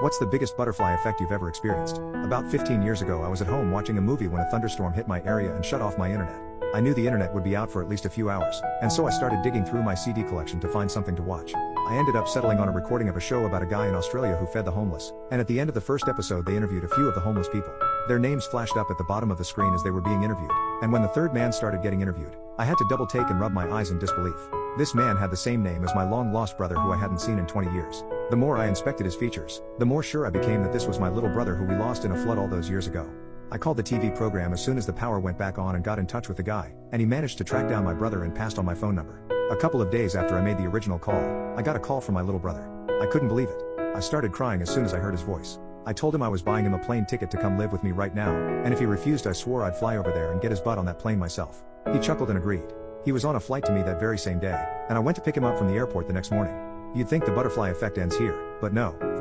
What's the biggest butterfly effect you've ever experienced? About 15 years ago, I was at home watching a movie when a thunderstorm hit my area and shut off my internet. I knew the internet would be out for at least a few hours, and so I started digging through my CD collection to find something to watch. I ended up settling on a recording of a show about a guy in Australia who fed the homeless, and at the end of the first episode they interviewed a few of the homeless people. Their names flashed up at the bottom of the screen as they were being interviewed, and when the third man started getting interviewed, I had to double take and rub my eyes in disbelief. This man had the same name as my long-lost brother who I hadn't seen in 20 years. The more I inspected his features, the more sure I became that this was my little brother who we lost in a flood all those years ago. I called the TV program as soon as the power went back on and got in touch with the guy, and he managed to track down my brother and passed on my phone number. A couple of days after I made the original call, I got a call from my little brother. I couldn't believe it. I started crying as soon as I heard his voice. I told him I was buying him a plane ticket to come live with me right now, and if he refused I swore I'd fly over there and get his butt on that plane myself. He chuckled and agreed. He was on a flight to me that very same day, and I went to pick him up from the airport the next morning. You'd think the butterfly effect ends here, but no.